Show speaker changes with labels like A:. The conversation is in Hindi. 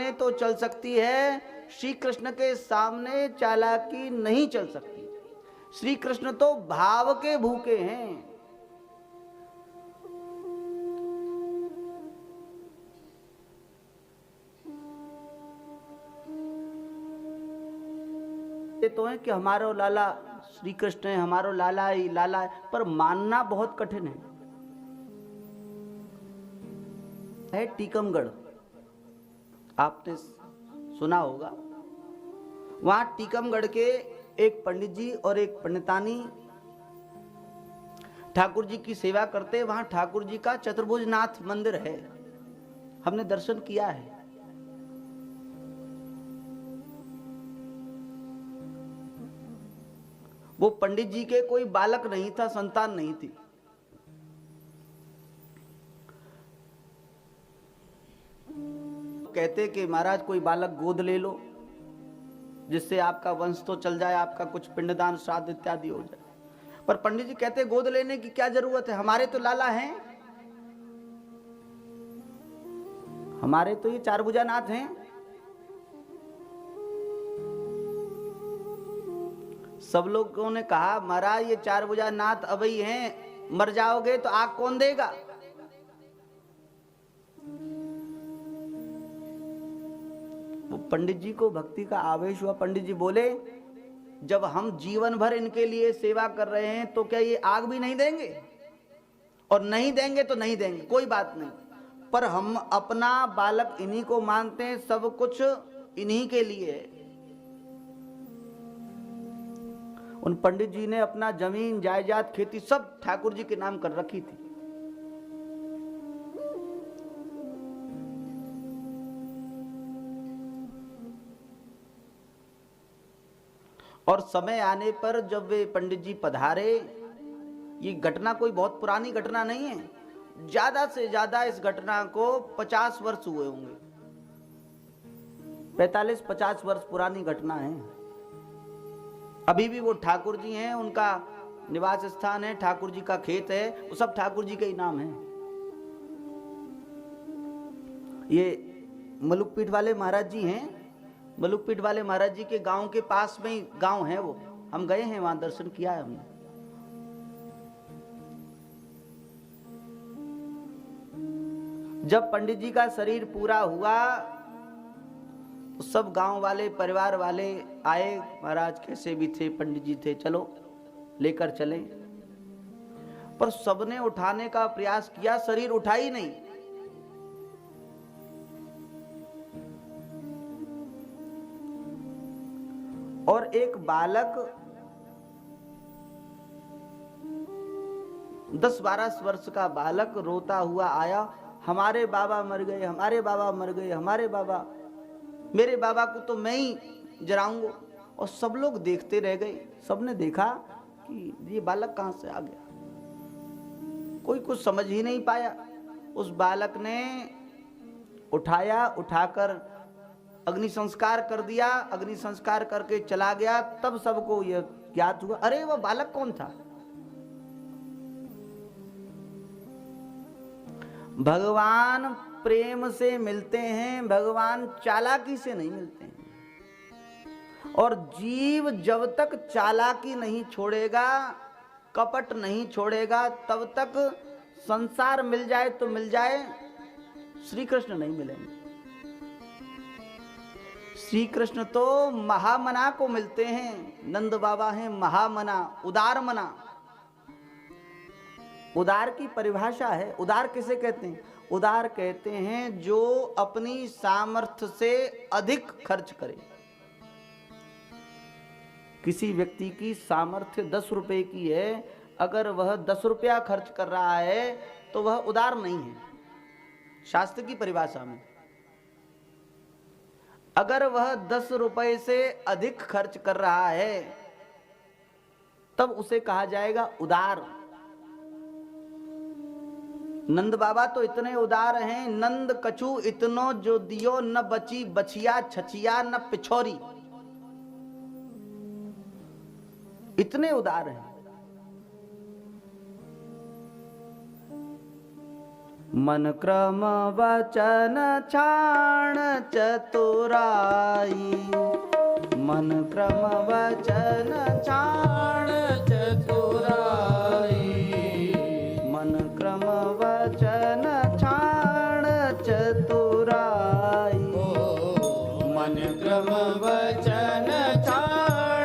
A: सामने तो चल सकती है, श्री कृष्ण के सामने चालाकी नहीं चल सकती। श्री कृष्ण तो भाव के भूखे हैं। तो है कि हमारो लाला श्री कृष्ण है, हमारो लाला ही लाला है, पर मानना बहुत कठिन है। टीकमगढ़ आपने सुना होगा, वहां टीकमगढ़ के एक पंडित जी और एक पंडितानी ठाकुर जी की सेवा करते। वहां ठाकुर जी का चतुर्भुजनाथ मंदिर है, हमने दर्शन किया है। वो पंडित जी के कोई बालक नहीं था, संतान नहीं थी। कहते कि महाराज कोई बालक गोद ले लो, जिससे आपका वंश तो चल जाए, आपका कुछ पिंडदान श्राद्ध इत्यादि हो जाए। पर पंडित जी कहते गोद लेने की क्या जरूरत है, हमारे तो लाला हैं, हमारे तो ये चार भुजानाथ हैं। सब लोगों ने कहा महाराज ये चार भुजानाथ अभी हैं, मर जाओगे तो आग कौन देगा। वो पंडित जी को भक्ति का आवेश हुआ। पंडित जी बोले जब हम जीवन भर इनके लिए सेवा कर रहे हैं तो क्या ये आग भी नहीं देंगे, और नहीं देंगे तो नहीं देंगे, कोई बात नहीं, पर हम अपना बालक इन्हीं को मानते हैं, सब कुछ इन्हीं के लिए है। उन पंडित जी ने अपना जमीन जायदाद खेती सब ठाकुर जी के नाम कर रखी थी। और समय आने पर जब वे पंडित जी पधारे, ये घटना कोई बहुत पुरानी घटना नहीं है, ज्यादा से ज्यादा इस घटना को 50 वर्ष हुए होंगे, 45-50 वर्ष पुरानी घटना है। अभी भी वो ठाकुर जी हैं, उनका निवास स्थान है, ठाकुर जी का खेत है, वो सब ठाकुर जी के ही नाम है। ये मलुकपीठ वाले महाराज जी हैं, मलुकपीठ वाले महाराज जी के गांव के पास में ही गांव है वो, हम गए हैं वहां, दर्शन किया है हमने। जब पंडित जी का शरीर पूरा हुआ तो सब गांव वाले परिवार वाले आए, महाराज कैसे भी थे, पंडित जी थे, चलो लेकर चले। पर सबने उठाने का प्रयास किया, शरीर उठा ही नहीं। और एक बालक 10-12 वर्ष का बालक रोता हुआ आया, हमारे बाबा मर गए, हमारे बाबा मर गए, हमारे बाबा, मेरे बाबा को तो मैं ही जराऊंगा। और सब लोग देखते रह गए। सबने देखा कि ये बालक कहां से आ गया, कोई कुछ समझ ही नहीं पाया। उस बालक ने उठाया, उठाकर अग्नि संस्कार कर दिया, अग्नि संस्कार करके चला गया। तब सबको यह ज्ञात हुआ, अरे वह बालक कौन था। भगवान प्रेम से मिलते हैं, भगवान चालाकी से नहीं मिलते हैं। और जीव जब तक चालाकी नहीं छोड़ेगा, कपट नहीं छोड़ेगा, तब तक संसार मिल जाए तो मिल जाए, श्री कृष्ण नहीं मिलेंगे। श्री कृष्ण तो महामना को मिलते हैं। नंद बाबा हैं महामना, उदार मना। उदार की परिभाषा है, उदार किसे कहते हैं? उदार कहते हैं जो अपनी सामर्थ्य से अधिक खर्च करे। किसी व्यक्ति की सामर्थ्य 10 रुपए की है, अगर वह 10 रुपया खर्च कर रहा है तो वह उदार नहीं है शास्त्र की परिभाषा में। अगर वह 10 रुपए से अधिक खर्च कर रहा है तब उसे कहा जाएगा उदार। नंद बाबा तो इतने उदार हैं, नंद कछु इतनो जो दियो, न बची बचिया छचिया न पिछोरी, इतने उदार हैं। मन क्रम वचन छाण चतुराई, मन क्रम वचन छाण चतुराई, मन क्रम वचन छाण चतुराई,
B: मन क्रम वचन छाण